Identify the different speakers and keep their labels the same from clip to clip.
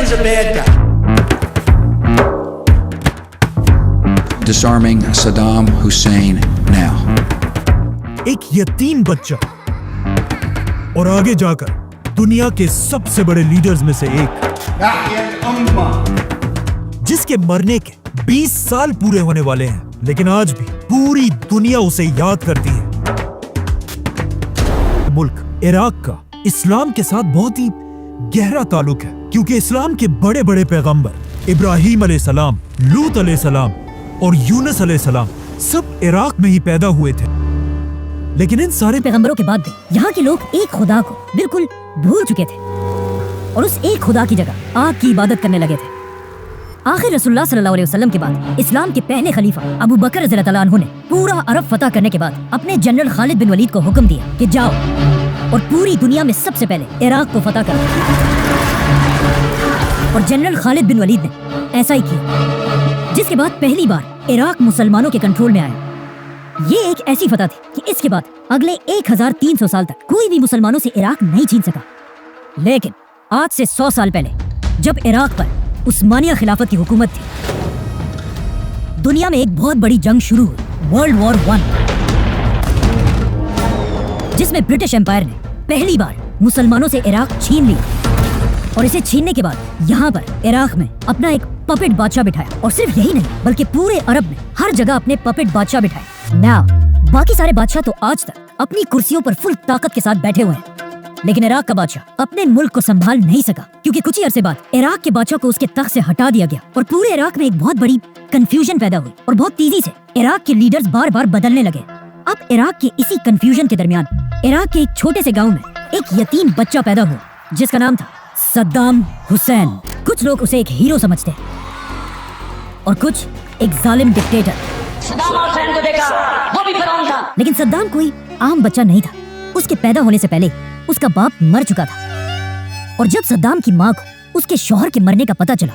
Speaker 1: he's a bad guy.
Speaker 2: Disarming Saddam Hussein now.
Speaker 3: एक यतीम बच्चा और आगे जाकर दुनिया के सबसे बड़े लीडर्स में से एक, जिसके मरने के 20 साल पूरे होने वाले हैं, लेकिन आज भी पूरी दुनिया उसे याद करती है। मुल्क इराक का इस्लाम के साथ बहुत ही गहरा ताल्लुक है, क्योंकि इस्लाम के बड़े बड़े पैगंबर इब्राहिम अलैहिस्सलाम, लूत अलैहिस्सलाम और यूनुस अलैहिस्सलाम सब इराक में ही पैदा हुए थे। लेकिन इन सारे
Speaker 4: पैगंबरों के बाद भी यहाँ के लोग एक खुदा को बिल्कुल भूल चुके थे और उस एक खुदा की जगह आग की इबादत करने लगे थे। आखिर रसूलुल्लाह सल्लल्लाहु अलैहि वसल्लम के बाद इस्लाम के पहले खलीफा अबू बकर रज़ियल्लाहु अन्हु ने पूरा अरब फतह करने के बाद अपने जनरल खालिद बिन वलीद को हुक्म दिया कि जाओ और पूरी दुनिया में सबसे पहले इराक को फतह करो। और जनरल खालिद बिन वलीद ने ऐसा ही किया, जिसके बाद पहली बार इराक मुसलमानों के कंट्रोल में आया। ये एक ऐसी फतह थी कि इसके बाद अगले 1300 साल तक कोई भी मुसलमानों से इराक नहीं छीन सका। लेकिन आज से 100 साल पहले जब इराक पर उस्मानिया खिलाफत की हुकूमत थी, दुनिया में एक बहुत बड़ी जंग शुरू हुई, वर्ल्ड वॉर 1, जिसमें ब्रिटिश एम्पायर ने पहली बार मुसलमानों से इराक छीन लिया। और इसे छीनने के बाद यहाँ पर इराक में अपना एक पपेट बादशाह बिठाया। और सिर्फ यही नहीं, बल्कि पूरे अरब में हर जगह अपने पपेट बादशाह बिठाए। नाउ बाकी सारे बादशाह तो आज तक अपनी कुर्सियों पर फुल ताकत के साथ बैठे हुए हैं, लेकिन इराक का बादशाह अपने मुल्क को संभाल नहीं सका, क्योंकि कुछ ही अरसे बाद इराक के बादशाह को उसके तख्त से हटा दिया गया और पूरे इराक में एक बहुत बड़ी कंफ्यूजन पैदा हुई और बहुत तेजी से इराक के लीडर्स बार बार बदलने लगे। अब इराक के इसी कंफ्यूजन के दरमियान इराक के एक छोटे से गाँव में एक यतीम बच्चा पैदा हुआ, जिसका नाम था सद्दाम हुसैन। कुछ लोग उसे एक हीरो समझते हैं और कुछ एक जालिम डिक्टेटर।
Speaker 5: सद्दाम हुसैन को देखा, वो भी फिरौन था।
Speaker 4: लेकिन सद्दाम कोई आम बच्चा नहीं था। उसके पैदा होने से पहले उसका बाप मर चुका था और जब सद्दाम की माँ को उसके शौहर के मरने का पता चला,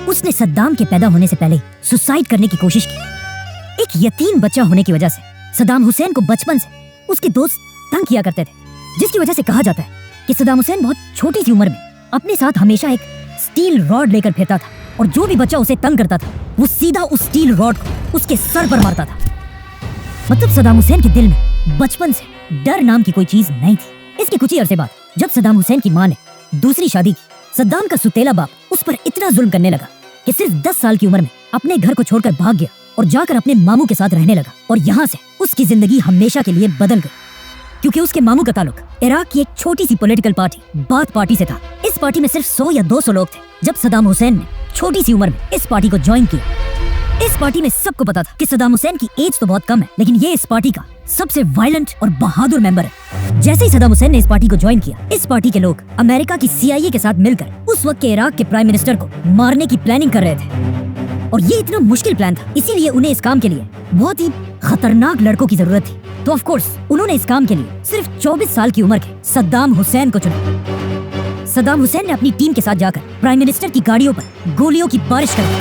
Speaker 4: उसने सद्दाम के पैदा होने से पहले सुसाइड करने की कोशिश की। एक यतीम बच्चा होने की वजह से सद्दाम हुसैन को बचपन से उसके दोस्त तंग किया करते थे, जिसकी वजह से कहा जाता है कि सद्दाम हुसैन बहुत छोटी सी उम्र में अपने साथ हमेशा एक स्टील रॉड लेकर फिरता था और जो भी बच्चा उसे तंग करता था वो सीधा उस स्टील रॉड को उसके सर पर मारता था। मतलब सद्दाम हुसैन के दिल में बचपन से डर नाम की कोई चीज नहीं थी। इसके कुछ ही अरसे बाद जब सद्दाम हुसैन की मां ने दूसरी शादी की, सद्दाम का सुतेला बाप उस पर इतना जुल्म करने लगा कि सिर्फ 10 साल की उम्र में अपने घर को छोड़कर भाग गया और जाकर अपने मामू के साथ रहने लगा। और यहाँ से उसकी जिंदगी हमेशा के लिए बदल गई, क्योंकि उसके मामू का ताल्लुक इराक की एक छोटी सी पॉलिटिकल पार्टी बाथ पार्टी से था। इस पार्टी में सिर्फ 100 या 200 लोग थे। जब सद्दाम हुसैन ने छोटी सी उम्र में इस पार्टी को ज्वाइन किया, इस पार्टी में सबको पता था कि सद्दाम हुसैन की एज तो बहुत कम है, लेकिन ये इस पार्टी का सबसे वायलेंट और बहादुर मेंबर है। जैसे ही सद्दाम हुसैन ने इस पार्टी को ज्वाइन किया, इस पार्टी के लोग अमेरिका की CIA के साथ मिलकर उस वक्त के इराक के प्राइम मिनिस्टर को मारने की प्लानिंग कर रहे थे। और ये इतना मुश्किल प्लान था, इसीलिए उन्हें इस काम के लिए बहुत ही खतरनाक लड़कों की जरूरत थी। तो ऑफ कोर्स उन्होंने इस काम के लिए सिर्फ 24 साल की उम्र के सद्दाम हुसैन को चुना। सद्दाम हुसैन ने अपनी टीम के साथ जाकर प्राइम मिनिस्टर की गाड़ियों पर गोलियों की बारिश कर दी,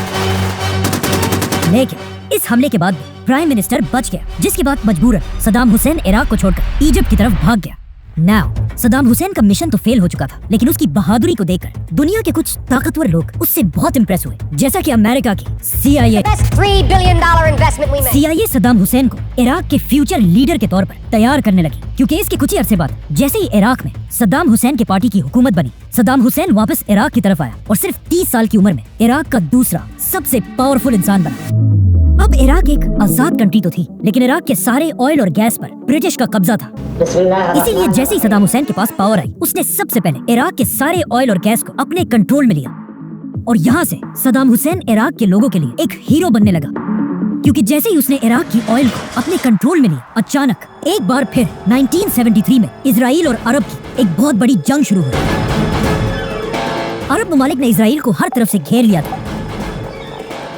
Speaker 4: लेकिन इस हमले के बाद प्राइम मिनिस्टर बच गया, जिसके बाद मजबूरन सद्दाम हुसैन इराक को छोड़कर इजिप्ट की तरफ भाग गया। नाउ सद्दाम हुसैन का मिशन तो फेल हो चुका था, लेकिन उसकी बहादुरी को देखकर दुनिया के कुछ ताकतवर लोग उससे बहुत इम्प्रेस हुए, जैसा कि अमेरिका की CIA। CIA सद्दाम हुसैन को इराक के फ्यूचर लीडर के तौर पर तैयार करने लगी, क्योंकि इसके कुछ ही अरसे बाद जैसे ही इराक में सद्दाम हुसैन की पार्टी की हुकूमत बनी, सद्दाम हुसैन वापस इराक की तरफ आया और सिर्फ 30 साल की उम्र में इराक का दूसरा सबसे पावरफुल इंसान बना। अब इराक एक आजाद कंट्री तो थी, लेकिन इराक के सारे ऑयल और गैस पर ब्रिटिश का कब्जा था। इसीलिए जैसे ही सद्दाम हुसैन के पास पावर आई, उसने सबसे पहले इराक के सारे ऑयल और गैस को अपने कंट्रोल में लिया। और यहाँ से सद्दाम हुसैन इराक के लोगों के लिए एक हीरो बनने लगा, क्योंकि जैसे ही उसने इराक की ऑयल को अपने कंट्रोल में लिया, अचानक एक बार फिर 1973 में इजराइल और अरब की एक बहुत बड़ी जंग शुरू हुई। अरब ममालिक ने इजराइल को हर तरफ से घेर लिया था,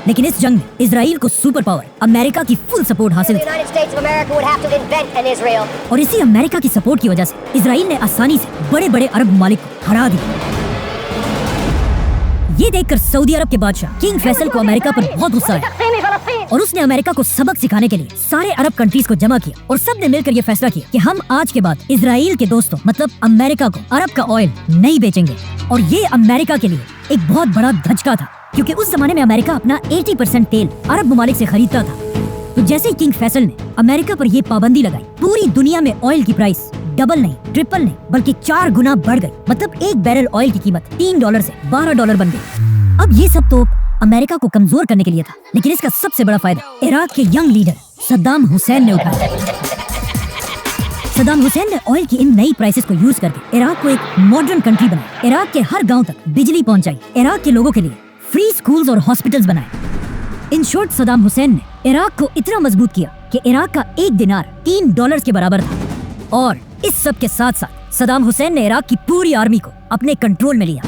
Speaker 4: लेकिन इस जंग में इजराइल को सुपर पावर अमेरिका की फुल सपोर्ट हासिल थी। और इसी अमेरिका की सपोर्ट की वजह से इजराइल ने आसानी से बड़े बड़े अरब ममालिक को हरा दिया। ये देखकर सऊदी अरब के बादशाह किंग फैसल को अमेरिका पर बहुत गुस्सा आया
Speaker 5: फलस्तीनी फलस्तीन
Speaker 4: और उसने अमेरिका को सबक सिखाने के लिए सारे अरब कंट्रीज को जमा किया और सब ने मिलकर ये फैसला किया कि हम आज के बाद इजराइल के दोस्तों मतलब अमेरिका को अरब का ऑयल नहीं बेचेंगे। और ये अमेरिका के लिए एक बहुत बड़ा धचका था, क्योंकि उस जमाने में अमेरिका अपना 80% तेल अरब ममालिक से खरीदता था। तो जैसे ही किंग फैसल ने अमेरिका पर ये पाबंदी लगाई, पूरी दुनिया में ऑयल की प्राइस डबल नहीं, ट्रिपल नहीं, बल्कि 4 गुना बढ़ गई। मतलब एक बैरल ऑयल की कीमत $3 से $12 बन गई। अब ये सब तो अमेरिका को कमजोर करने के लिए था, लेकिन इसका सबसे बड़ा फायदा इराक के यंग लीडर सद्दाम हुसैन ने उठाया। सद्दाम हुसैन ने ऑयल की इन नई प्राइसेस को यूज करके इराक को एक मॉडर्न कंट्री बनाया। इराक के हर गांव तक बिजली पहुंचाई, इराक के लोगों के लिए फ्री स्कूल्स और हॉस्पिटल्स बनाए। इन शॉर्ट सद्दाम हुसैन ने इराक को इतना मजबूत किया कि इराक का एक दिनार $3 के बराबर था। और इस सब के साथ साथ सद्दाम हुसैन ने इराक की पूरी आर्मी को अपने कंट्रोल में लिया।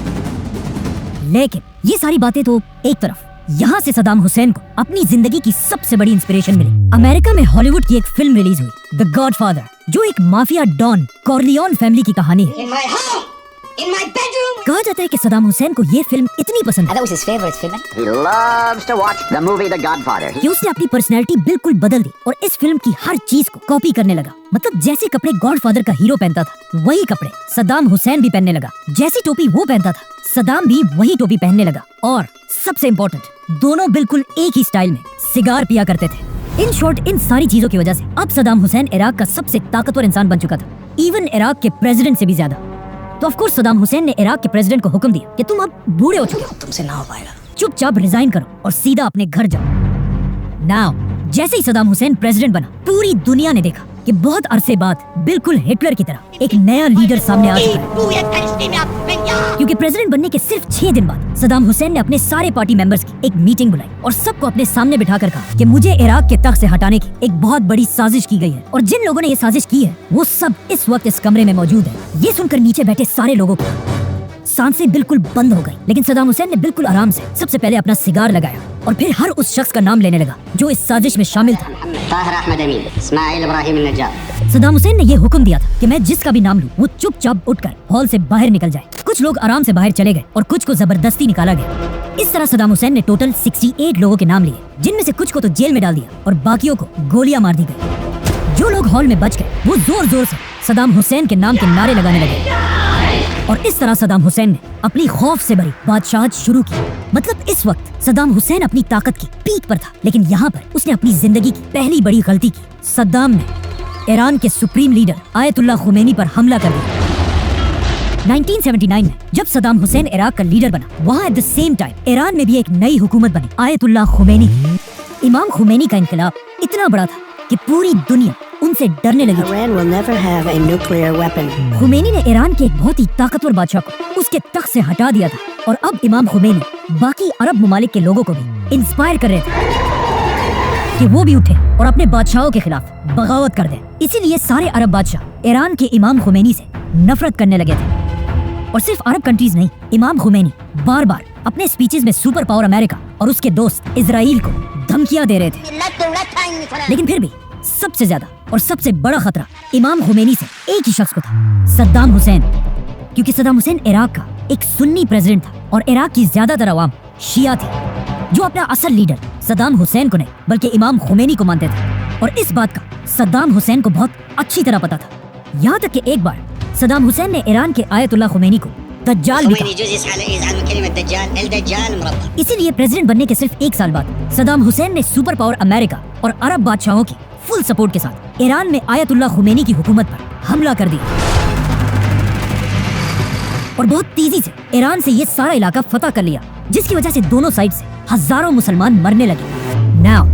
Speaker 4: लेकिन ये सारी बातें तो एक तरफ, यहाँ से सद्दाम हुसैन को अपनी जिंदगी की सबसे बड़ी इंस्पिरेशन मिली। अमेरिका में हॉलीवुड की एक फिल्म रिलीज हुई, द गॉडफादर, जो एक माफिया डॉन कॉर्लियोन फैमिली की कहानी है।
Speaker 5: In my home, in my bedroom.
Speaker 4: कहा जाता है कि सद्दाम हुसैन को ये फिल्म इतनी पसंद है
Speaker 5: That was his favorite film.
Speaker 1: He loves to watch the movie The Godfather.
Speaker 4: कि उसने अपनी पर्सनैलिटी बिल्कुल बदल दी और इस फिल्म की हर चीज को कॉपी करने लगा। मतलब जैसे कपड़े गॉडफादर का हीरो पहनता था, वही कपड़े सद्दाम हुसैन भी पहनने लगा। जैसी टोपी वो पहनता था, सद्दाम भी वही टोपी पहनने लगा। और सबसे इम्पोर्टेंट, दोनों बिल्कुल एक ही स्टाइल में सिगार पिया करते थे। इन शॉर्ट, इन सारी चीजों की वजह से अब सद्दाम हुसैन इराक का सबसे ताकतवर इंसान बन चुका था, इवन इराक के प्रेसिडेंट से भी ज्यादा। तो ऑफ कोर्स सद्दाम हुसैन ने इराक के प्रेसिडेंट को हुक्म दिया कि तुम अब बूढ़े हो चुके हो,
Speaker 5: तुमसे ना हो पाएगा।
Speaker 4: चुपचाप रिजाइन करो और सीधा अपने घर जाओ। नाउ जैसे ही सद्दाम हुसैन प्रेसिडेंट बना, पूरी दुनिया ने देखा कि बहुत अरसे बाद बिल्कुल हिटलर की तरह एक नया लीडर सामने आ चुका है। क्योंकि प्रेसिडेंट बनने के सिर्फ 6 दिन बाद सद्दाम हुसैन ने अपने सारे पार्टी मेंबर्स की एक मीटिंग बुलाई और सबको अपने सामने बिठाकर कहा कि मुझे इराक के तख्त से हटाने की एक बहुत बड़ी साजिश की गई है और जिन लोगों ने ये साजिश की है वो सब इस वक्त इस कमरे में मौजूद है। ये सुनकर नीचे बैठे सारे लोगों को सांसें बिल्कुल बंद हो गई, लेकिन सद्दाम हुसैन ने बिल्कुल आराम से सबसे पहले अपना सिगार लगाया और फिर हर उस शख्स का नाम लेने लगा जो इस साजिश में शामिल था।
Speaker 1: ताहिर अहमद अमीन, इस्माइल इब्राहिम नज्जार।
Speaker 4: सद्दाम हुसैन ने ये हुक्म दिया था कि मैं जिसका भी नाम लूं वो चुपचाप उठकर हॉल से बाहर निकल जाए। कुछ लोग आराम से बाहर चले गए और कुछ को जबरदस्ती निकाला गया। इस तरह सद्दाम हुसैन ने टोटल 68 लोगों के नाम लिए, जिनमें से कुछ को तो जेल में डाल दिया और बाकियों को गोलियां मार दी गई। जो लोग हॉल में बच गए वो जोर जोर से सद्दाम हुसैन के नाम के नारे लगाने लगे और इस तरह सद्दाम हुसैन ने अपनी खौफ से भरी बादशाहत शुरू की। मतलब इस वक्त सद्दाम हुसैन अपनी ताकत की पीक पर था, लेकिन यहाँ पर उसने अपनी जिंदगी की पहली बड़ी गलती की। सद्दाम ने ईरान के सुप्रीम लीडर आयतुल्लाह खुमैनी पर हमला कर दिया। 1979 में जब सद्दाम हुसैन इराक का लीडर बना, वहाँ at the same time Iran में भी एक नई हुकूमत बनी, आयतुल्लाह खुमैनी। इमाम खुमैनी का इनकलाब इतना बड़ा था कि पूरी दुनिया उनसे डरने लगी।
Speaker 6: Iran will never have a nuclear weapon.
Speaker 4: Khomeini ने ईरान के एक बहुत ही ताकतवर बादशाह को उसके तख्त से हटा दिया था और अब इमाम खुमैनी बाकी अरब ममालिक के लोगों को भी इंस्पायर कर रहे थे कि वो भी उठे और अपने बादशाहों के खिलाफ बगावत कर दें। इसीलिए सारे अरब बादशाह ईरान के इमाम खुमैनी से नफरत करने लगे थे। और सिर्फ अरब कंट्रीज नहीं, इमाम खुमैनी बार बार अपने स्पीचेस में सुपर पावर अमेरिका और उसके दोस्त इजराइल को धमकियां दे रहे थे। लेकिन फिर भी सबसे ज्यादा और सबसे बड़ा खतरा इमाम खुमैनी से एक ही शख्स को था, सद्दाम हुसैन। क्योंकि सद्दाम हुसैन इराक का एक सुन्नी प्रेसिडेंट था और इराक की ज्यादातर अवाम शिया थी, जो अपना असल लीडर सद्दाम हुसैन को नहीं बल्कि इमाम खुमैनी को मानते थे। और इस बात का सद्दाम हुसैन को बहुत अच्छी तरह पता था। यहाँ तक कि एक बार सद्दाम हुसैन ने ईरान के आयतुल्लाह खुमैनी को दज्जाल भी कहा। इसीलिए प्रेसिडेंट बनने के सिर्फ 1 साल बाद सद्दाम हुसैन ने सुपर पावर अमेरिका और अरब बादशाहों की फुल सपोर्ट के साथ ईरान में आयतुल्लाह खुमैनी की हुकूमत पर हमला कर दिया और बहुत तेजी से ईरान से ये सारा इलाका फतह कर लिया, जिसकी वजह से दोनों साइड से हजारों मुसलमान मरने लगे। नाउ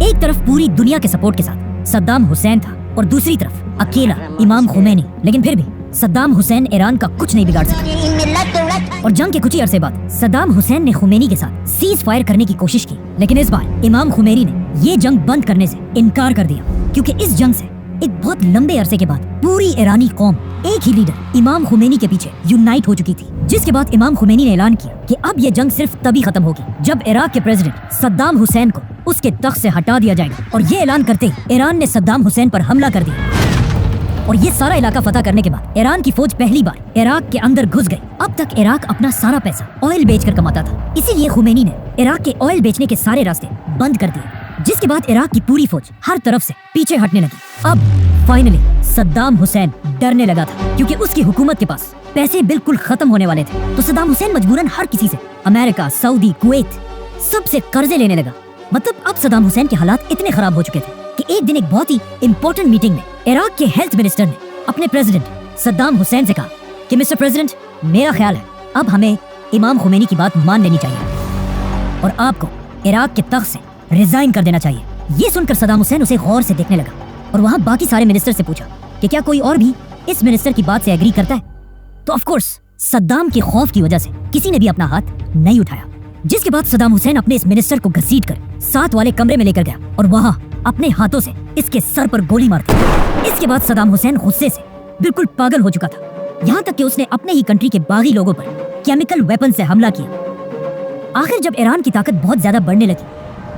Speaker 4: एक तरफ पूरी दुनिया के सपोर्ट के साथ सद्दाम हुसैन था और दूसरी तरफ अकेला इमाम खुमैनी। लेकिन फिर भी सद्दाम हुसैन ईरान का कुछ नहीं बिगाड़ सका और जंग के कुछ ही अरसे बाद सद्दाम हुसैन ने खुमैनी के साथ सीज फायर करने की कोशिश की। लेकिन इस बार इमाम खुमैनी ने ये जंग बंद करने से इनकार कर दिया, क्योंकि इस जंग से एक बहुत लंबे अरसे के बाद पूरी ईरानी कौम एक ही लीडर इमाम खुमैनी के पीछे यूनाइट हो चुकी थी। जिसके बाद इमाम खुमैनी ने ऐलान किया कि अब ये जंग सिर्फ तभी खत्म होगी जब इराक के प्रेसिडेंट सद्दाम हुसैन को उसके तख्त से हटा दिया जाएगा। और ये ऐलान करते ही ईरान ने सद्दाम हुसैन पर हमला कर दिया। और ये सारा इलाका फतह करने के बाद ईरान की फौज पहली बार इराक के अंदर घुस गई। अब तक इराक अपना सारा पैसा ऑयल बेचकर कमाता था, इसीलिए खुमैनी ने इराक के ऑयल बेचने के सारे रास्ते बंद कर दिए, जिसके बाद इराक की पूरी फौज हर तरफ से पीछे हटने लगी। अब फाइनली सद्दाम हुसैन डरने लगा था, क्योंकि उसकी हुकूमत के पास पैसे बिल्कुल खत्म होने वाले थे। तो सद्दाम हुसैन मजबूरन हर किसी से, अमेरिका, सऊदी, कुवैत, सबसे कर्जे लेने लगा। मतलब अब सद्दाम हुसैन के हालात इतने खराब हो चुके थे कि एक दिन एक बहुत ही इंपॉर्टेंट मीटिंग में इराक के हेल्थ मिनिस्टर ने अपने प्रेसिडेंट सद्दाम हुसैन से कहा कि मिस्टर प्रेसिडेंट, मेरा ख्याल है अब हमें इमाम खुमैनी की बात मान लेनी चाहिए और आपको इराक के तख्त से रिजाइन कर देना चाहिए। ये सुनकर सद्दाम हुसैन उसे गौर से देखने लगा और वहाँ बाकी सारे मिनिस्टर से पूछा कि क्या कोई और भी इस मिनिस्टर की बात से एग्री करता है। तो ऑफ कोर्स सद्दाम के खौफ की वजह से किसी ने भी अपना हाथ नहीं उठाया, जिसके बाद सद्दाम हुसैन अपने इस मिनिस्टर को घसीटकर साथ वाले कमरे में लेकर गया और वहाँ अपने हाथों से इसके सर पर गोली मार दी। इसके बाद सद्दाम हुसैन गुस्से से बिल्कुल पागल हो चुका था, यहाँ तक कि उसने अपने ही कंट्री के बागी लोगों पर केमिकल वेपन से हमला किया। आखिर जब ईरान की ताकत बहुत ज्यादा बढ़ने लगी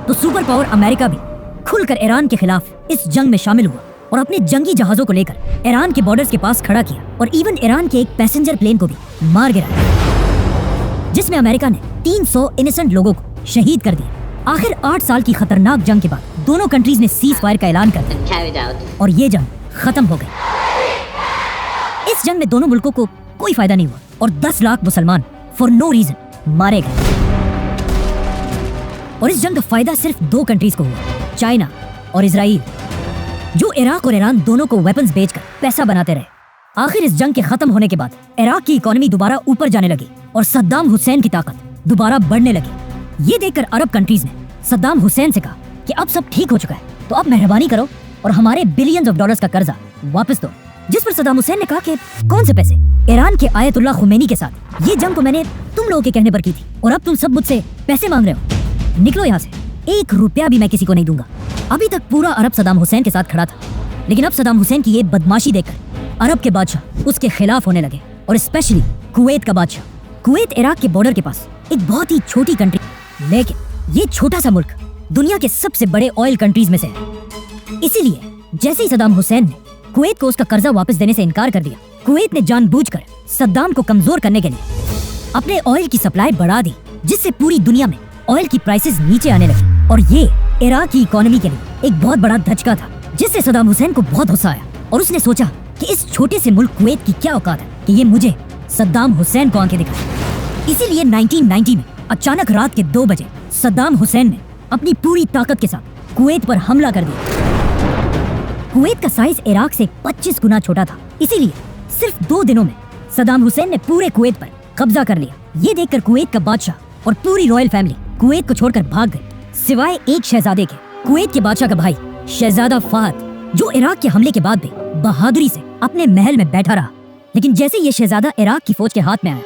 Speaker 4: तो सुपर पावर अमेरिका भी खुलकर ईरान के खिलाफ इस जंग में शामिल हुआ और अपने जंगी जहाजों को लेकर ईरान के बॉर्डर्स के पास खड़ा किया और इवन ईरान के एक पैसेंजर प्लेन को भी मार गिराया, जिसमें अमेरिका ने 300 इनोसेंट लोगों को शहीद कर दिया। आखिर 8 साल की खतरनाक जंग के बाद दोनों कंट्रीज ने सीज फायर का ऐलान कर दिया और ये जंग खत्म हो गई। इस जंग में दोनों मुल्कों को कोई फायदा नहीं हुआ और 10 लाख मुसलमान फॉर नो रीजन मारे गए। और इस जंग का फायदा सिर्फ 2 कंट्रीज को हुआ, चाइना और इजराइल, जो इराक और ईरान दोनों को वेपन्स बेचकर पैसा बनाते रहे। आखिर इस जंग के खत्म होने के बाद इराक की इकोनॉमी दोबारा ऊपर जाने लगी और सद्दाम हुसैन की ताकत दोबारा बढ़ने लगी। ये देखकर अरब कंट्रीज ने सद्दाम हुसैन से कहा कि अब सब ठीक हो चुका है, तो अब मेहरबानी करो और हमारे बिलियंस ऑफ डॉलर्स का कर्जा वापस दो। जिस पर सद्दाम हुसैन ने कहा कि कौन से पैसे? ईरान के आयतुल्लाह खुमैनी के साथ ये जंग तो मैंने तुम लोगों के कहने पर की थी और अब तुम सब मुझसे पैसे मांग रहे हो। निकलो यहाँ से, 1 रुपया भी मैं किसी को नहीं दूंगा। अभी तक पूरा अरब सद्दाम हुसैन के साथ खड़ा था, लेकिन अब सद्दाम हुसैन की ये बदमाशी देखकर अरब के बादशाह उसके खिलाफ होने लगे और स्पेशली कुवैत का बादशाह। कुवैत इराक के बॉर्डर के पास एक बहुत ही छोटी कंट्री, लेकिन ये छोटा सा मुल्क दुनिया के सबसे बड़े ऑयल कंट्रीज में से है। इसीलिए जैसे ही सद्दाम हुसैन ने कुवैत को उसका कर्जा वापस देने से इनकार कर दिया, कुवैत ने जानबूझकर सद्दाम को कमजोर करने के लिए अपने ऑयल की सप्लाई बढ़ा दी, जिससे पूरी दुनिया में ऑयल की प्राइसेस नीचे आने लगी। और ये इराक की इकोनॉमी के लिए एक बहुत बड़ा धचका था, जिससे सद्दाम हुसैन को बहुत गुस्सा आया और उसने सोचा कि इस छोटे से मुल्क कुवैत की क्या औकात है कि ये मुझे सद्दाम हुसैन को आंखें दिखाए। इसीलिए 1990 में अचानक रात के 2 बजे सद्दाम हुसैन ने अपनी पूरी ताकत के साथ कुवैत पर हमला कर दिया। कुवैत का साइज इराक से 25 गुना छोटा था, इसीलिए सिर्फ 2 दिनों में सद्दाम हुसैन ने पूरे कुवैत पर कब्जा कर लिया। ये देखकर कुवैत का बादशाह और पूरी रॉयल फैमिली कुवैत को छोड़कर भाग गए, सिवाय एक शहजादे के, कुवैत के बादशाह का भाई शहजादा फहद, जो इराक के हमले के बाद भी बहादुरी से अपने महल में बैठा रहा। लेकिन जैसे ये शहजादा इराक की फौज के हाथ में आया,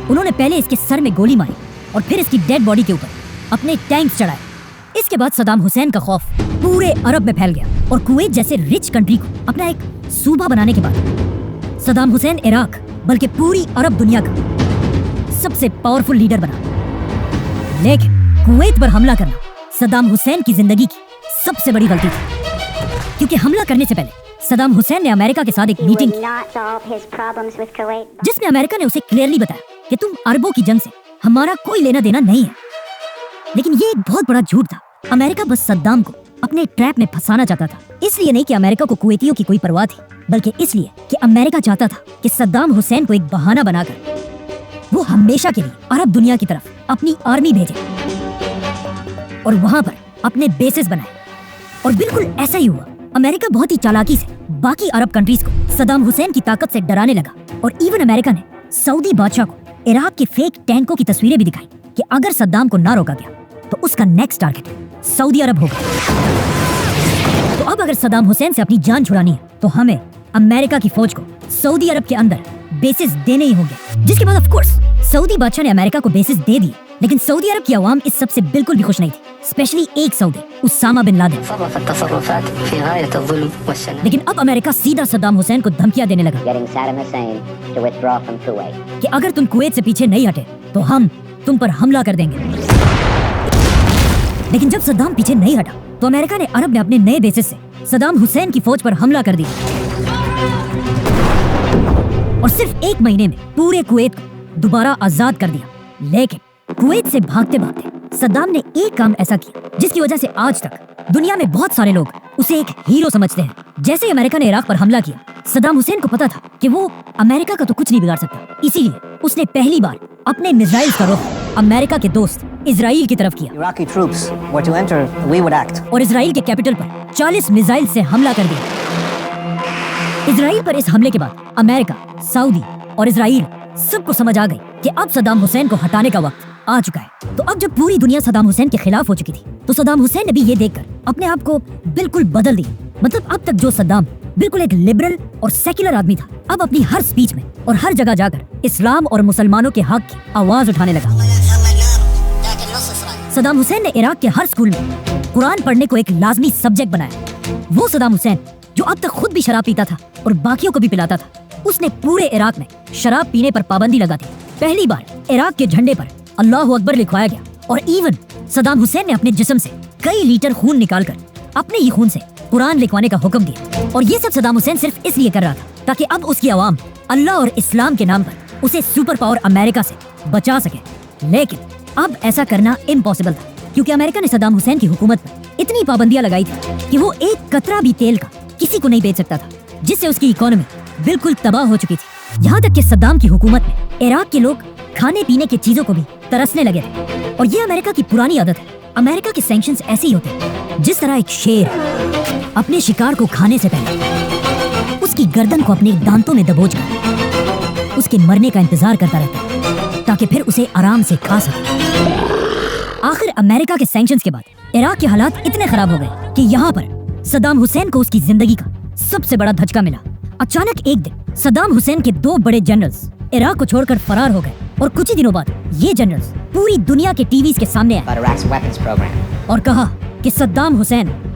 Speaker 4: उन्होंने पहले इसके सर में गोली मारी और फिर इसकी डेड बॉडी के ऊपर अपने टैंक्स चढ़ाए। इसके बाद सद्दाम हुसैन का खौफ पूरे अरब में फैल गया और कुवैत जैसे रिच कंट्री को अपना एक सूबा बनाने के बाद सद्दाम हुसैन इराक बल्कि पूरी अरब दुनिया का सबसे पावरफुल लीडर बना। लेकिन कुवैत पर हमला करना सद्दाम हुसैन की जिंदगी की सबसे बड़ी गलती थी, क्योंकि हमला करने से पहले सद्दाम हुसैन ने अमेरिका के साथ एक मीटिंग की, जिसमें अमेरिका ने उसे क्लियरली बताया कि तुम अरबों की जंग से हमारा कोई लेना देना नहीं है। लेकिन ये एक बहुत बड़ा झूठ था। अमेरिका बस सद्दाम को अपने ट्रैप में फंसाना चाहता था। इसलिए नहीं कि अमेरिका को कुवैतियों की कोई परवाह थी, बल्कि इसलिए कि अमेरिका चाहता था कि सद्दाम हुसैन को एक बहाना बनाकर वो हमेशा के लिए अरब दुनिया की तरफ अपनी आर्मी भेजे और वहां पर अपने बेसेस बनाए। और बिल्कुल ऐसा ही हुआ। अमेरिका बहुत ही चालाकी से बाकी अरब कंट्रीज को सद्दाम हुसैन की ताकत से डराने लगा और इवन अमेरिका ने सऊदी बादशाह को इराक के फेक टैंकों की तस्वीरें भी दिखाई कि अगर सद्दाम को ना रोका गया तो उसका नेक्स्ट टारगेट सऊदी अरब होगा। तो अब अगर सद्दाम हुसैन से अपनी जान छुड़ानी है तो हमें अमेरिका की फौज को सऊदी अरब के अंदर बेसिस देने ही होंगे। जिसके बाद ऑफ कोर्स सऊदी बादशाह ने अमेरिका को बेसिस दे दिए, लेकिन सऊदी अरब की आवाम इस सब से बिल्कुल भी खुश नहीं थी, स्पेशली एक सऊदी उसामा बिन लादेन। लेकिन अब अमेरिका सीधा सद्दाम हुसैन को धमकियां देने लगा कि अगर तुम कुवैत से पीछे नहीं हटे तो हम तुम पर हमला कर देंगे। लेकिन जब सद्दाम पीछे नहीं हटा तो अमेरिका ने अरब में अपने नए बेसिस से सदाम हुसैन की फौज पर हमला कर दिया और सिर्फ 1 महीने में पूरे कुवैत को दोबारा आजाद कर दिया। लेकिन कुवैत से भागते भागते सद्दाम ने एक काम ऐसा किया जिसकी वजह से आज तक दुनिया में बहुत सारे लोग उसे एक हीरो समझते हैं। जैसे ही अमेरिका ने इराक पर हमला किया, सद्दाम हुसैन को पता था कि वो अमेरिका का तो कुछ नहीं बिगाड़ सकता, इसीलिए उसने पहली बार अपने मिसाइल का रुख अमेरिका के दोस्त इजराइल की तरफ किया।
Speaker 7: Iraqi troops were to enter, we would act.
Speaker 4: और इजराइल के कैपिटल पर 40 मिसाइल से हमला कर दिया। इजराइल पर इस हमले के बाद अमेरिका, सऊदी और इजराइल सबको समझ आ गई कि अब सद्दाम हुसैन को हटाने का वक्त आ चुका है। तो अब जब पूरी दुनिया सद्दाम हुसैन के खिलाफ हो चुकी थी, तो सद्दाम हुसैन ने भी ये देखकर अपने आप को बिल्कुल बदल दिया। मतलब अब तक जो सद्दाम बिल्कुल एक लिबरल और सेक्युलर आदमी था, अब अपनी हर स्पीच में और हर जगह जाकर इस्लाम और मुसलमानों के हक की आवाज उठाने लगा। सद्दाम हुसैन ने इराक के हर स्कूल में कुरान पढ़ने को एक लाजमी सब्जेक्ट बनाया। वो सद्दाम हुसैन जो अब तक खुद भी शराब पीता था और बाकियों को भी पिलाता था, उसने पूरे इराक में शराब पीने पर पाबंदी लगा दी। पहली बार इराक के झंडे पर अल्लाह अकबर लिखवाया गया और इवन सद्दाम हुसैन ने अपने जिस्म से कई लीटर खून निकालकर अपने ही खून से कुरान लिखवाने का हुक्म दिया। और ये सब सद्दाम हुसैन सिर्फ इसलिए कर रहा था ताकि अब उसकी आवाम अल्लाह और इस्लाम के नाम पर उसे सुपर पावर अमेरिका से बचा सके। लेकिन अब ऐसा करना इम्पॉसिबल था, क्योंकि अमेरिका ने सद्दाम हुसैन की हुकूमत पर इतनी पाबंदियां लगाई थी कि वो एक कतरा भी तेल का किसी को नहीं बेच सकता था, जिससे उसकी इकोनॉमी बिल्कुल तबाह हो चुकी थी। यहाँ तक कि सद्दाम की हुकूमत में इराक के लोग खाने पीने की चीजों को भी तरसने लगे थे। और ये अमेरिका की पुरानी आदत है। अमेरिका के सैंक्शंस ऐसे ही होते हैं, जिस तरह एक शेर अपने शिकार को खाने से पहले उसकी गर्दन को अपने दांतों में दबोचकर उसके मरने का इंतजार करता रहता है ताकि फिर उसे आराम से खा सके। आखिर अमेरिका के सैंक्शंस के बाद इराक के हालात इतने खराब हो गए कि यहाँ पर सद्दाम हुसैन को उसकी जिंदगी का सबसे बड़ा धचका मिला। अचानक एक दिन सद्दाम हुसैन के 2 बड़े जनरल्स इराक को छोड़कर फरार हो गए और कुछ ही दिनों बाद ये जनरल्स पूरी दुनिया के टीवी के सामने आए
Speaker 5: About Iraq's weapons program.
Speaker 4: और कहा कि सद्दाम हुसैन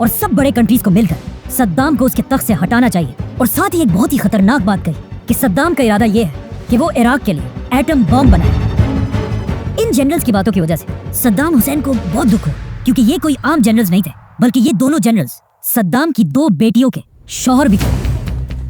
Speaker 4: और सब बड़े कंट्रीज को मिलकर सद्दाम को उसके तख्त से हटाना चाहिए। और साथ ही एक बहुत ही खतरनाक बात कही कि सद्दाम का इरादा ये है कि वो इराक के लिए एटम बम बनाए। इन जनरल्स की बातों की वजह से सद्दाम हुसैन को बहुत दुख हुआ, क्योंकि ये कोई आम जनरल्स नहीं थे, बल्कि ये दोनों जनरल्स सद्दाम की 2 बेटियों के शौहर भी थे।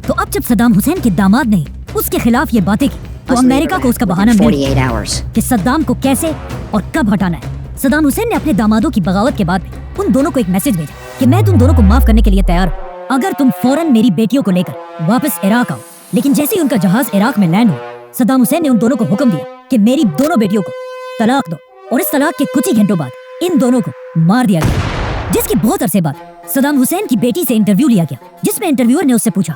Speaker 4: तो अब जब सद्दाम हुसैन के दामाद ने उसके खिलाफ ये बातें की, तो अमेरिका को उसका बहाना मिल
Speaker 5: 48 hours.
Speaker 4: कि सद्दाम को कैसे और कब हटाना है। सद्दाम हुसैन ने अपने दामादों की बगावत के बाद भी उन दोनों को एक मैसेज भेजा कि मैं तुम दोनों को माफ करने के लिए तैयार हूँ, अगर तुम फौरन मेरी बेटियों को लेकर वापस इराक आओ। लेकिन जैसे ही उनका जहाज इराक में लैंड हुआ, सद्दाम हुसैन ने उन दोनों को हुक्म दिया कि मेरी दोनों बेटियों को तलाक दो। और इस तलाक के कुछ ही घंटों बाद इन दोनों को मार दिया गया। जिसके बहुत अरसे बाद सद्दाम हुसैन की बेटी से इंटरव्यू लिया गया, जिसमें इंटरव्यूअर ने उससे पूछा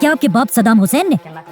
Speaker 4: क्या आपके बाप सद्दाम हुसैन ने?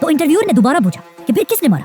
Speaker 4: तो इंटरव्यूअर ने दोबारा पूछा कि फिर किसने मारा?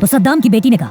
Speaker 4: तो सद्दाम की बेटी ने कहा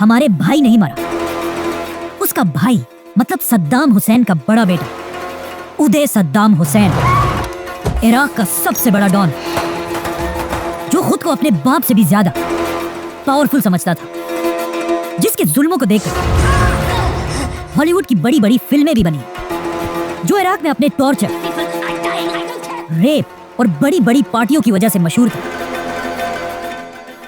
Speaker 4: हमारे भाई नहीं मारा। उसका भाई मतलब सद्दाम हुसैन का बड़ा बेटा उदय सद्दाम हुसैन, इराक का सबसे बड़ा डॉन, जो खुद को अपने बाप से भी ज्यादा पावरफुल समझता था, जिसके जुल्मों को देखकर हॉलीवुड की बड़ी बड़ी फिल्में भी बनी, जो इराक में अपने टॉर्चर, रेप और बड़ी बड़ी पार्टियों की वजह से मशहूर था।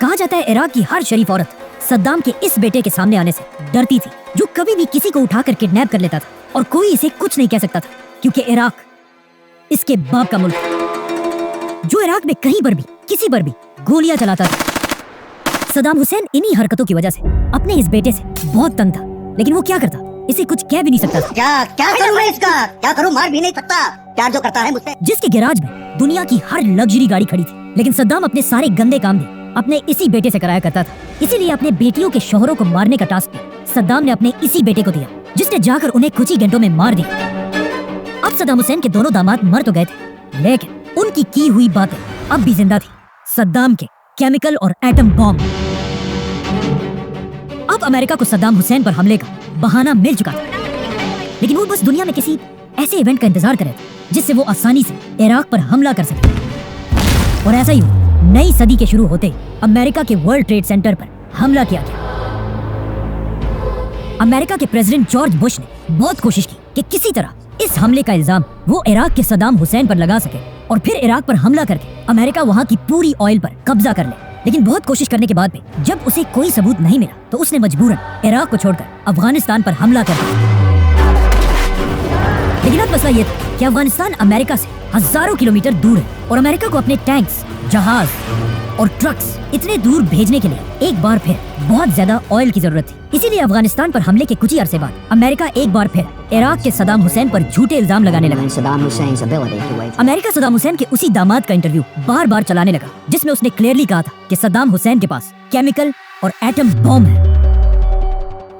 Speaker 4: कहा जाता है इराक की हर शरीफ औरत सद्दाम के इस बेटे के सामने आने से डरती थी, जो कभी भी किसी को उठाकर किडनैप कर लेता था और कोई इसे कुछ नहीं कह सकता था, क्योंकि इराक इसके बाप का मुल्क, जो इराक में कहीं पर भी किसी पर भी गोलियां चलाता था। सद्दाम हुसैन इन्हीं हरकतों की वजह से अपने इस बेटे से बहुत तंग था, लेकिन वो क्या करता, इसे कुछ कह भी नहीं सकता था।
Speaker 1: क्या करूं मैं इसका? क्या करूं? मार भी नहीं सकता। प्यार जो करता है मुझसे।
Speaker 4: जिसके गैराज में दुनिया की हर लग्जरी गाड़ी खड़ी थी, लेकिन सद्दाम अपने सारे गंदे काम भी अपने इसी बेटे से कराया करता था। इसीलिए अपने बेटियों के शौहरों को मारने का टास्क भी सद्दाम ने अपने इसी बेटे को दिया, जिसने जाकर उन्हें कुछ ही घंटों में मार दिया। अब सद्दाम हुसैन के दोनों दामाद मर तो गए थे, लेकिन उनकी की हुई बातें अब भी जिंदा थी। सद्दाम के केमिकल और एटम बॉम्ब। अब अमेरिका को सद्दाम हुसैन पर हमले का बहाना मिल चुका था, लेकिन वो बस दुनिया में किसी ऐसे इवेंट का इंतजार कर रहे थे जिससे वो आसानी से इराक पर हमला कर सके। और ऐसा ही हुआ। नई सदी के शुरू होते अमेरिका के वर्ल्ड ट्रेड सेंटर पर हमला किया गया। अमेरिका के प्रेसिडेंट जॉर्ज बुश ने बहुत कोशिश की कि किसी तरह इस हमले का इल्जाम वो इराक के सद्दाम हुसैन पर लगा सके, और फिर इराक पर हमला करके अमेरिका वहाँ की पूरी ऑयल पर कब्जा कर ले। लेकिन बहुत कोशिश करने के बाद भी जब उसे कोई सबूत नहीं मिला तो उसने मजबूरन इराक को छोड़कर अफगानिस्तान पर हमला कर दिया। लेकिन अब मसला ये था कि अफगानिस्तान अमेरिका से हजारों किलोमीटर दूर है और अमेरिका को अपने टैंक्स, जहाज और ट्रक्स इतने दूर भेजने के लिए एक बार फिर बहुत ज्यादा ऑयल की जरूरत थी। इसीलिए अफगानिस्तान पर हमले के कुछ ही अरसे बाद अमेरिका एक बार फिर इराक के सद्दाम हुसैन पर झूठे इल्जाम लगाने लगा।
Speaker 5: Saddam Hussein's ability to wage
Speaker 4: America Saddam Hussain के उसी दामाद का इंटरव्यू बार बार चलाने लगा जिसमें उसने क्लियरली कहा था कि सद्दाम हुसैन के पास केमिकल और एटम बॉम्ब है।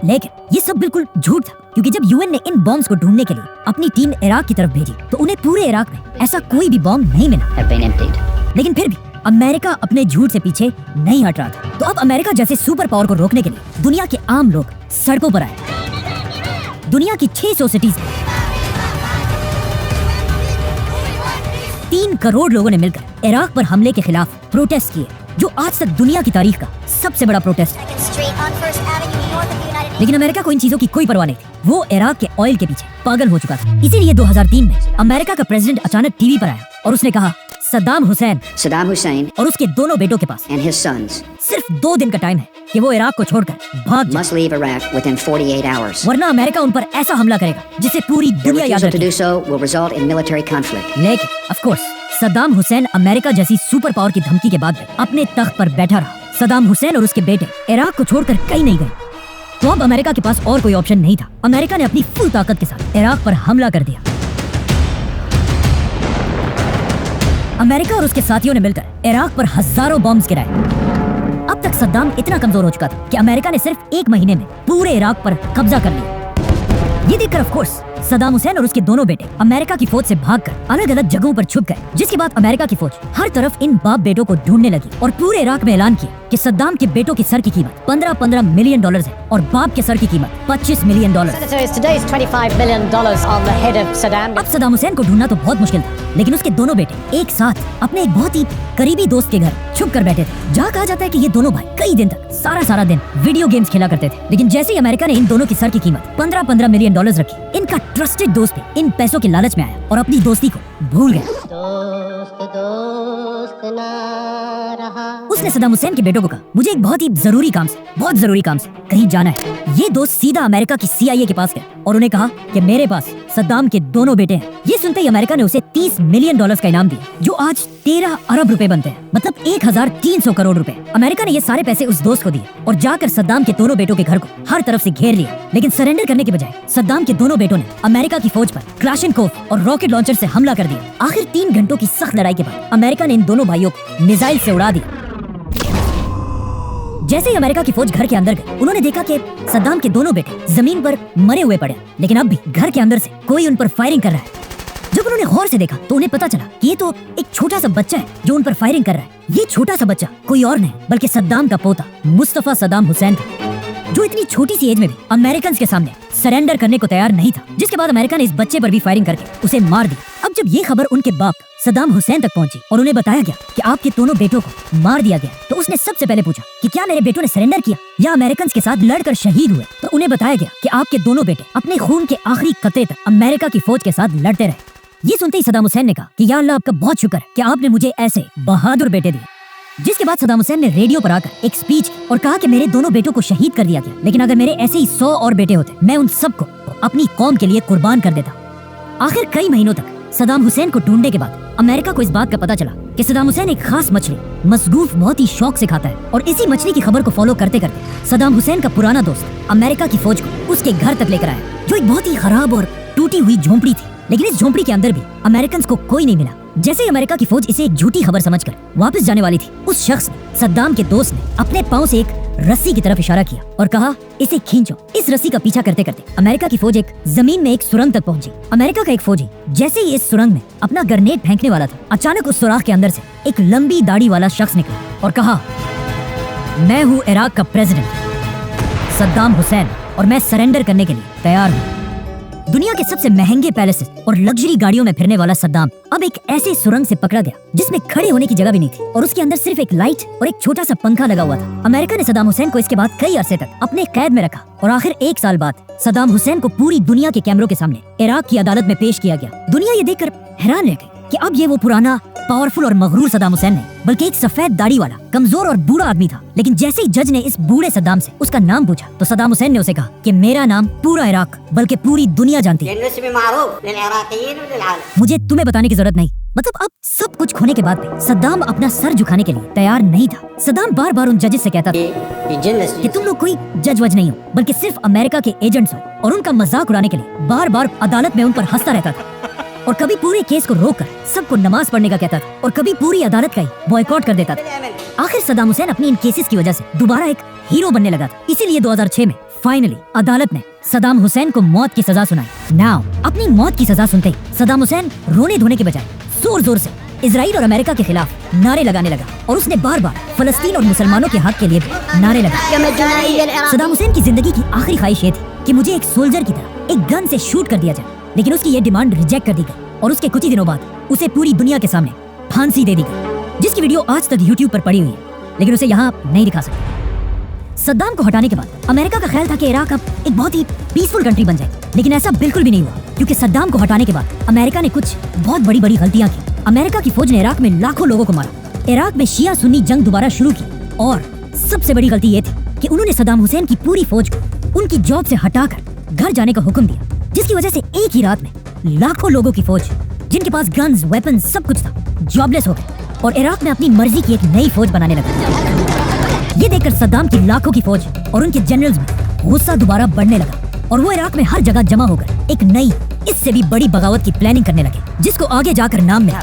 Speaker 4: लेकिन ये सब बिल्कुल झूठ था, क्योंकि जब यूएन ने इन बॉम्ब्स को ढूंढने के लिए अपनी टीम इराक की तरफ भेजी तो उन्हें पूरे इराक में ऐसा कोई भी बॉम्ब नहीं मिला।
Speaker 5: have been emptied.
Speaker 4: लेकिन फिर भी अमेरिका अपने झूठ से पीछे नहीं हट रहा था। तो अब अमेरिका जैसे सुपर पावर को रोकने के लिए दुनिया के आम लोग सड़कों पर आए। दुनिया की 600 सिटीज में 3 करोड़ लोगों ने मिलकर इराक पर हमले के खिलाफ प्रोटेस्ट किए, जो आज तक दुनिया की तारीख का सबसे बड़ा प्रोटेस्ट है। लेकिन अमेरिका को इन चीजों की कोई परवाह नहीं थी। वो इराक के ऑयल के पीछे पागल हो चुका था। इसीलिए 2003 में अमेरिका का प्रेसिडेंट अचानक टीवी पर आया और उसने कहा सद्दाम हुसैन
Speaker 5: Saddam Hussein
Speaker 4: और उसके दोनों बेटों के पास
Speaker 5: and his sons
Speaker 4: सिर्फ 2 दिन का टाइम है कि वो इराक को छोड़कर भाग जाए,
Speaker 5: must leave Iraq within 48 hours.
Speaker 4: वरना अमेरिका उन पर ऐसा हमला करेगा जिसे पूरी
Speaker 5: Their
Speaker 4: दुनिया याद
Speaker 5: refusal to
Speaker 4: रखेगी।
Speaker 5: do so will result in military conflict.
Speaker 4: लेकिन of course Saddam Hussain America जैसी सुपर पावर की धमकी के बाद भी अपने तख्त पर बैठा रहा। सद्दाम हुसैन और उसके बेटे इराक को छोड़कर कहीं नहीं गए। तो अब अमेरिका के पास और कोई ऑप्शन नहीं था। अमेरिका ने अपनी फुल ताकत के साथ इराक पर हमला कर दिया। अमेरिका और उसके साथियों ने मिलकर इराक पर हजारों बॉम्ब्स गिराए। अब तक सद्दाम इतना कमजोर हो चुका था कि अमेरिका ने सिर्फ 1 महीने में पूरे इराक पर कब्जा कर लिया। ये देखकर ऑफ कोर्स सद्दाम हुसैन और उसके दोनों बेटे अमेरिका की फौज से भागकर अलग अलग जगहों पर छुप गए, जिसके बाद अमेरिका की फौज हर तरफ इन बाप बेटों को ढूंढने लगी और पूरे इराक में ऐलान किया कि सद्दाम के बेटों के सर की कीमत $15 मिलियन है और बाप के सर की कीमत $25 million.
Speaker 8: Today's $25 million on the head of Saddam.
Speaker 4: अब सद्दाम हुसैन को ढूंढना तो बहुत मुश्किल था, लेकिन उसके दोनों बेटे एक साथ अपने एक बहुत ही करीबी दोस्त के घर छुप कर बैठे थे, जहाँ कहा जाता है कि ये दोनों भाई कई दिन तक सारा दिन वीडियो गेम्स खेला करते थे। लेकिन जैसे ही अमेरिका ने इन दोनों की सर की कीमत $15 मिलियन रखी, इनका ट्रस्टेड दोस्त भी इन पैसों के लालच में आया और अपनी दोस्ती को भूल गया। उसने सद्दाम हुसैन के बेटों को कहा, मुझे एक बहुत जरूरी काम से कहीं जाना है। ये दोस्त सीधा अमेरिका की CIA के पास गया और उन्हें कहा कि मेरे पास सद्दाम के दोनों बेटे हैं। ये सुनते ही अमेरिका ने उसे $30 मिलियन का इनाम दिया, जो आज 13 अरब रुपए बनते हैं, मतलब 1300 करोड़ रुपए। अमेरिका ने ये सारे पैसे उस दोस्त को दिए और जाकर सद्दाम के दोनों बेटों के घर को हर तरफ से घेर लिया। लेकिन सरेंडर करने के बजाय सद्दाम के दोनों बेटों ने अमेरिका की फौज पर क्लाशनकोव और रॉकेट लॉन्चर से हमला कर दिया। आखिर 3 घंटों की सख्त लड़ाई के बाद अमेरिका ने इन दोनों भाइयों को मिसाइल से उड़ा दिया। जैसे ही अमेरिका की फौज घर के अंदर गई, उन्होंने देखा कि सद्दाम के दोनों बेटे जमीन पर मरे हुए पड़े, लेकिन अब भी घर के अंदर से कोई उन पर फायरिंग कर रहा है। जब उन्होंने गौर से देखा तो उन्हें पता चला कि ये तो एक छोटा सा बच्चा है जो उन पर फायरिंग कर रहा है। ये छोटा सा बच्चा कोई और नहीं बल्कि सद्दाम का पोता मुस्तफा सद्दाम हुसैन था, जो इतनी छोटी सी एज में भी अमेरिकन के सामने सरेंडर करने को तैयार नहीं था। जिसके बाद अमेरिका ने इस बच्चे पर भी फायरिंग करके उसे मार दिया। अब जब ये खबर उनके बाप सद्दाम हुसैन तक पहुंची और उन्हें बताया गया कि आपके दोनों बेटों को मार दिया गया, तो उसने सबसे पहले पूछा कि क्या मेरे बेटों ने सरेंडर किया या अमेरिकन के साथ लड़कर शहीद हुए। तो उन्हें बताया गया कि आपके दोनों बेटे अपने खून के आखिरी कतरे तक अमेरिका की फौज के साथ लड़ते रहे। ये सुनते ही सद्दाम हुसैन ने कहा कि या अल्लाह, आपका बहुत शुक्र है कि आपने मुझे ऐसे बहादुर बेटे दिए। जिसके बाद सद्दाम हुसैन ने रेडियो पर आकर एक स्पीच की और कहा कि मेरे दोनों बेटों को शहीद कर दिया गया, लेकिन अगर मेरे ऐसे ही 100 और बेटे होते, मैं उन सबको अपनी कौम के लिए कुर्बान कर देता। आखिर कई महीनों तक सद्दाम हुसैन को ढूंढने के बाद अमेरिका को इस बात का पता चला कि सद्दाम हुसैन एक खास मछली मसगूफ बहुत ही शौक से खाता है, और इसी मछली की खबर को फॉलो करते करते सद्दाम हुसैन का पुराना दोस्त अमेरिका की फौज को उसके घर तक लेकर आया, जो एक बहुत ही खराब और टूटी हुई झोंपड़ी थी। लेकिन इस झोंपड़ी के अंदर भी अमेरिकन को कोई नहीं मिला। जैसे ही अमेरिका की फौज इसे एक झूठी खबर समझकर वापस जाने वाली थी, उस शख्स ने, सद्दाम के दोस्त ने, अपने पांव से एक रस्सी की तरफ इशारा किया और कहा, इसे खींचो। इस रस्सी का पीछा करते करते अमेरिका की फौज एक जमीन में एक सुरंग तक पहुंची। अमेरिका का एक फौजी जैसे ही इस सुरंग में अपना ग्रेनेड फेंकने वाला था, अचानक उस सुराख के अंदर से एक लंबी दाढ़ी वाला शख्स निकला और कहा, मैं हूँ इराक का प्रेसिडेंट सद्दाम हुसैन और मैं सरेंडर करने के लिए तैयार हूँ। दुनिया के सबसे महंगे पैलेसेस और लग्जरी गाड़ियों में फिरने वाला सद्दाम अब एक ऐसे सुरंग से पकड़ा गया जिसमें खड़े होने की जगह भी नहीं थी, और उसके अंदर सिर्फ एक लाइट और एक छोटा सा पंखा लगा हुआ था। अमेरिका ने सद्दाम हुसैन को इसके बाद कई अरसे तक अपने कैद में रखा और आखिर 1 साल बाद सद्दाम हुसैन को पूरी दुनिया के कैमरों के सामने इराक की अदालत में पेश किया गया। दुनिया ये देखकर हैरान रह गई कि अब ये वो पुराना पावरफुल और मगरूर सद्दाम हुसैन नहीं, बल्कि एक सफेद दाढ़ी वाला कमजोर और बूढ़ा आदमी था। लेकिन जैसे ही जज ने इस बूढ़े सद्दाम से उसका नाम पूछा तो सद्दाम हुसैन ने उसे कहा कि मेरा नाम पूरा इराक बल्कि पूरी दुनिया जानती है, मुझे तुम्हें बताने की जरूरत नहीं। मतलब अब सब कुछ खोने के बाद भी सद्दाम अपना सर झुकाने के लिए तैयार नहीं था। सद्दाम बार बार उन जजेस से कहता था कि तुम लोग कोई जज वज नहीं हो, बल्कि सिर्फ अमेरिका के एजेंट्स हो, और उनका मजाक उड़ाने के लिए बार बार अदालत में उन पर हंसता रहता था, और कभी पूरे केस को रोककर सबको नमाज पढ़ने का कहता था, और कभी पूरी अदालत का ही बॉयकॉट कर देता था। आखिर सद्दाम हुसैन अपनी इन केसेस की वजह से दोबारा एक हीरो बनने लगा था। इसीलिए 2006 में फाइनली अदालत ने सद्दाम हुसैन को मौत की सजा सुनाई। नाउ अपनी मौत की सजा सुनते ही सद्दाम हुसैन रोने धोने के बजाय जोर जोर से इजराइल और अमेरिका के खिलाफ नारे लगाने लगा, और उसने बार बार फलस्तीन और मुसलमानों के हक के लिए भी नारे लगाए। सद्दाम हुसैन की जिंदगी की आखिरी ख्वाहिश ये थी कि मुझे एक सोल्जर की तरह एक गन से शूट कर दिया जाए, लेकिन उसकी ये डिमांड रिजेक्ट कर दी गई, और उसके कुछ ही दिनों बाद उसे पूरी दुनिया के सामने फांसी दे दी गई, जिसकी वीडियो आज तक YouTube पर पड़ी हुई है, लेकिन उसे यहाँ नहीं दिखा सकते। सद्दाम को हटाने के बाद अमेरिका का ख्याल था कि इराक अब एक बहुत ही पीसफुल कंट्री बन जाए, लेकिन ऐसा बिल्कुल भी नहीं हुआ, क्योंकि सद्दाम को हटाने के बाद अमेरिका ने कुछ बहुत बड़ी बड़ी गलतियां की। अमेरिका की फौज ने इराक में लाखों लोगों को मारा, इराक में शिया सुन्नी जंग दोबारा शुरू की, और सबसे बड़ी गलती ये थी कि उन्होंने सद्दाम हुसैन की पूरी फौज को उनकी जॉब से हटाकर घर जाने का हुक्म दिया, जिसकी वजह से एक ही रात में लाखों लोगों की फौज जिनके पास गन्स, वेपन सब कुछ था, जॉबलेस हो गए, और इराक में अपनी मर्जी की एक नई फौज बनाने लगा। ये देखकर सद्दाम की लाखों की फौज और उनके जनरल्स में गुस्सा दोबारा बढ़ने लगा, और वो इराक में हर जगह जमा होकर एक नई इससे भी बड़ी बगावत की प्लानिंग करने लगे, जिसको आगे जाकर नाम मिला।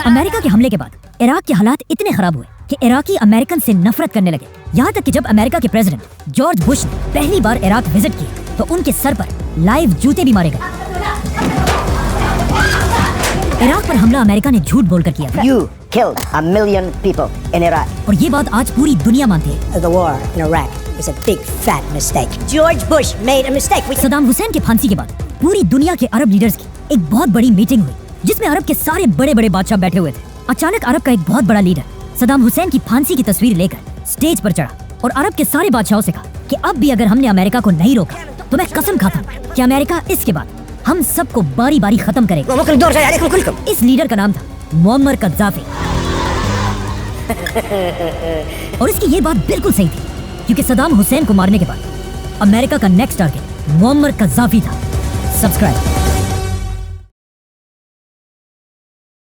Speaker 4: अमेरिका के हमले के बाद इराक के हालात इतने खराब हुए कि इराकी अमेरिकन से नफरत करने लगे, यहाँ तक कि जब अमेरिका के प्रेसिडेंट जॉर्ज बुश ने पहली बार इराक विजिट किया तो उनके सर पर लाइव जूते भी मारे गए। इराक पर हमला अमेरिका ने झूठ बोलकर किया था।
Speaker 7: You killed 1 million people in Iraq.
Speaker 4: और ये बात आज पूरी दुनिया मानती है।
Speaker 6: The war in Iraq was a big fat mistake. George Bush made a mistake.
Speaker 4: Saddam Hussain के फांसी के बाद पूरी दुनिया के अरब लीडर्स की एक बहुत बड़ी मीटिंग हुई, जिसमें अरब के सारे बड़े बड़े बादशाह बैठे हुए थे। अचानक अरब का एक बहुत बड़ा लीडर सद्दाम हुसैन की फांसी की तस्वीर लेकर स्टेज पर चढ़ा, और अरब के सारे बादशाहों से कहा कि अब भी अगर हमने अमेरिका को नहीं रोका तो मैं कसम खाता हूं कि अमेरिका इसके बाद हम सबको बारी बारी खत्म करेगा। इस लीडर का नाम था मुअम्मर कद्दाफी। और इसकी ये बात बिल्कुल सही थी, क्योंकि सद्दाम हुसैन को मारने के बाद अमेरिका का नेक्स्ट टारगेट मुअम्मर कद्दाफी था। सब्सक्राइब।